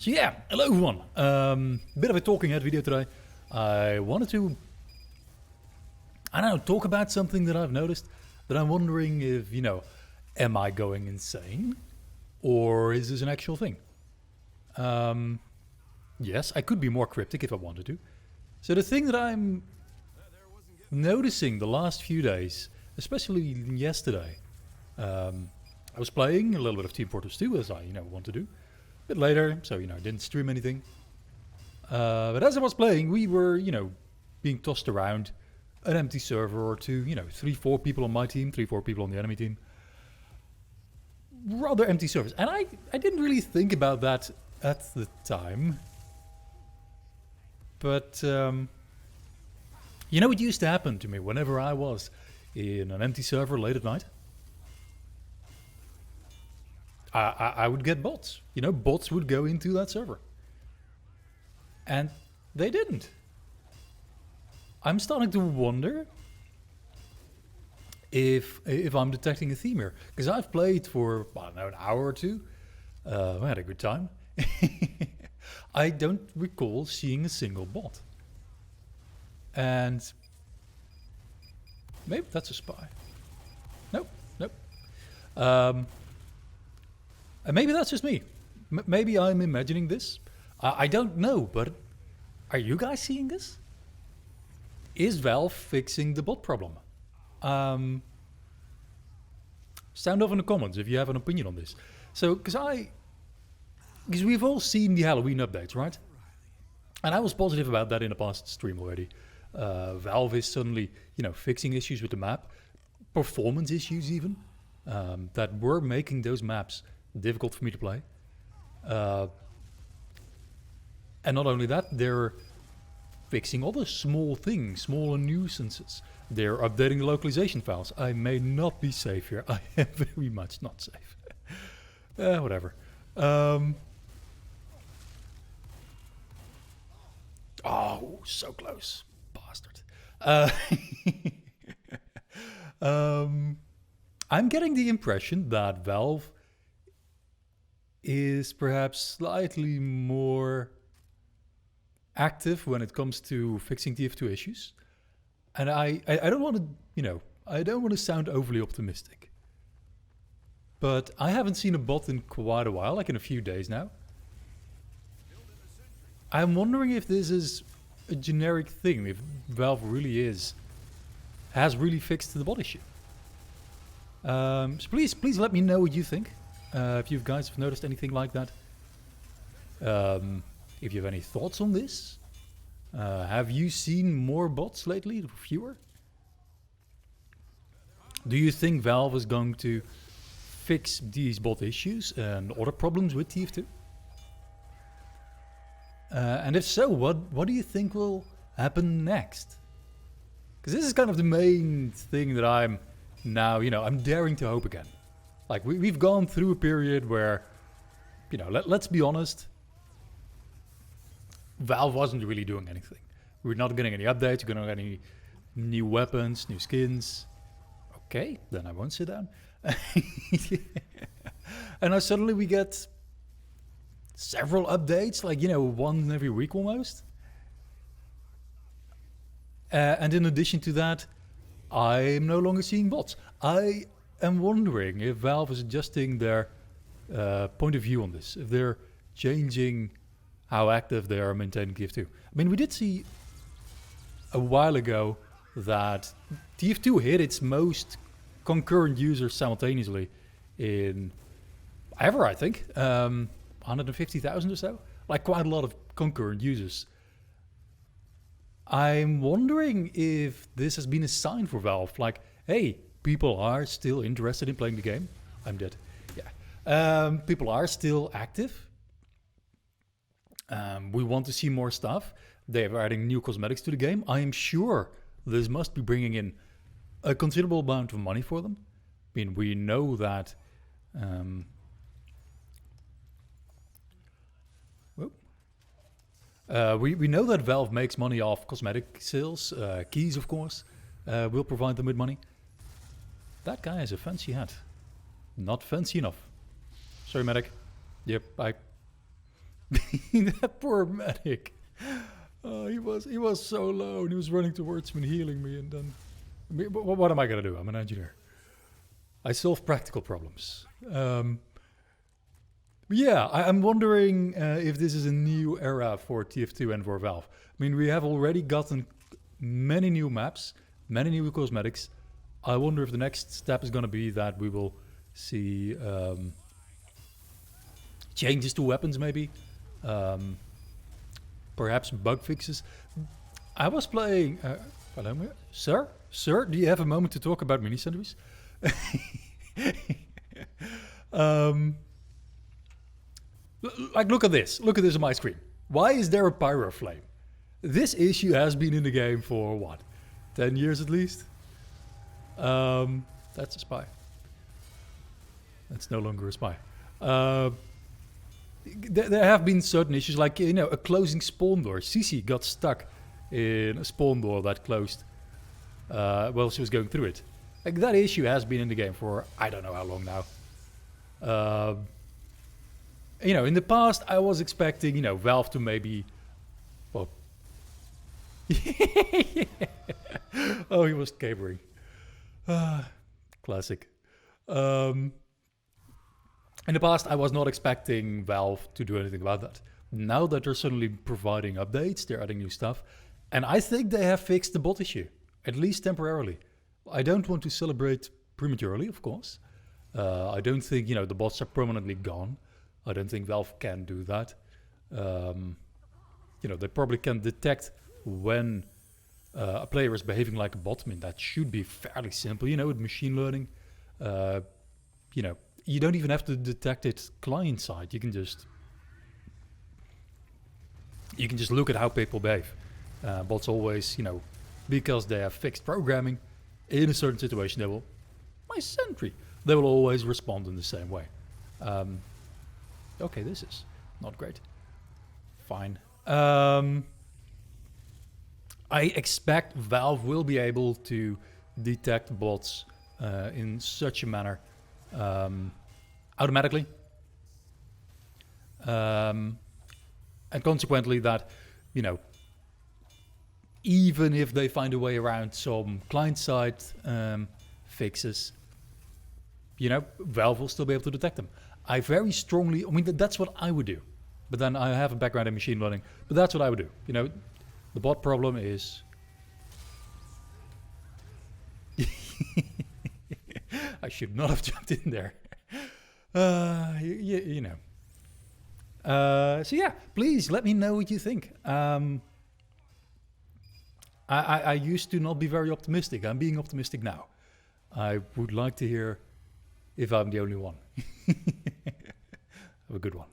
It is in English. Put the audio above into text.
So yeah, hello everyone. Bit of a talking head video today. I wanted to, I don't know, talk about something that I've noticed that I'm wondering if, am I going insane? Or is this an actual thing? Yes, I could be more cryptic if I wanted to. So the thing that I'm noticing the last few days, especially yesterday, I was playing a little bit of Team Fortress 2 as I, want to do. A bit later, so, I didn't stream anything. But as I was playing, we were, being tossed around an empty server or two, 3-4 people on my team, 3-4 people on the enemy team. Rather empty servers. And I didn't really think about that at the time. But, it used to happen to me whenever I was in an empty server late at night. I would get bots. Bots would go into that server. And they didn't. I'm starting to wonder if I'm detecting a theme here. Because I've played for, I don't know, an hour or two. I had a good time. I don't recall seeing a single bot. And maybe that's a spy. Nope. And maybe that's just me. Maybe I'm imagining this. I don't know, but are you guys seeing this? Is Valve fixing the bot problem? Sound off in the comments if you have an opinion on this. So, because we've all seen the Halloween updates, right? And I was positive about that in the past stream already. Valve is suddenly, fixing issues with the map, performance issues even, that were making those maps difficult for me to play. And not only that, they're fixing other small things, smaller nuisances. They're updating the localization files. I may not be safe here. I am very much not safe. Whatever. Oh, so close. Bastard. I'm getting the impression that Valve is perhaps slightly more active when it comes to fixing TF2 issues. And I don't want to, I don't want to sound overly optimistic. But I haven't seen a bot in quite a while, like in a few days now. I'm wondering if this is a generic thing, if Valve really has really fixed the bot issue. So please let me know what you think. If you guys have noticed anything like that. If you have any thoughts on this. Have you seen more bots lately? Fewer? Do you think Valve is going to fix these bot issues and other problems with TF2? And if so, what do you think will happen next? Because this is kind of the main thing that I'm now, I'm daring to hope again. Like, we've gone through a period where, let's be honest, Valve wasn't really doing anything. We're not getting any updates, we're not getting any new weapons, new skins. Okay, then I won't sit down. And now suddenly we get several updates, like, one every week almost. And in addition to that, I'm no longer seeing bots. I am wondering if Valve is adjusting their point of view on this, if they're changing how active they are maintaining TF2. I mean, we did see a while ago that TF2 hit its most concurrent users simultaneously in ever, I think. 150,000 or so. Like, quite a lot of concurrent users. I'm wondering if this has been a sign for Valve. Like, hey, people are still interested in playing the game. I'm dead. Yeah. People are still active. We want to see more stuff. They're adding new cosmetics to the game. I am sure this must be bringing in a considerable amount of money for them. I mean, we know that... we know that Valve makes money off cosmetic sales. Keys, of course, will provide them with money. That guy has a fancy hat. Not fancy enough. Sorry, medic. Yep, I That poor medic. He was so low, and he was running towards me and healing me, and then... what am I going to do? I'm an engineer. I solve practical problems. Yeah, I'm wondering if this is a new era for TF2 and for Valve. I mean, we have already gotten many new maps, many new cosmetics. I wonder if the next step is going to be that we will see changes to weapons, maybe. Perhaps bug fixes. I was playing... Sir? Sir, do you have a moment to talk about mini sentries? Like, look at this. Look at this on my screen. Why is there a pyro flame? This issue has been in the game for, what, 10 years at least? That's a spy. That's no longer a spy. There have been certain issues, like, you know, a closing spawn door. Cici got stuck in a spawn door that closed while she was going through it. Like, that issue has been in the game for I don't know how long now. You know, in the past, I was expecting, you know, Valve to maybe... Well... Oh, he was cabering. Classic. In the past, I was not expecting Valve to do anything about that. Now that they're suddenly providing updates, they're adding new stuff. And I think they have fixed the bot issue, at least temporarily. I don't want to celebrate prematurely, of course. I don't think, you know, the bots are permanently gone. I don't think Valve can do that. You know, they probably can detect when a player is behaving like a bot. I mean, that should be fairly simple, you know, with machine learning. You know, you don't even have to detect it client side. You can just look at how people behave. Bots always, you know, because they have fixed programming, in a certain situation, they will, my sentry, they will always respond in the same way. Okay, this is not great. Fine. I expect Valve will be able to detect bots in such a manner automatically. And consequently that, you know, even if they find a way around some client-side fixes, you know, Valve will still be able to detect them. I very strongly, I mean, that's what I would do. But then I have a background in machine learning, but that's what I would do. You know, the bot problem is... I should not have jumped in there. You know. So yeah, please let me know what you think. I used to not be very optimistic. I'm being optimistic now. I would like to hear if I'm the only one. Have a good one.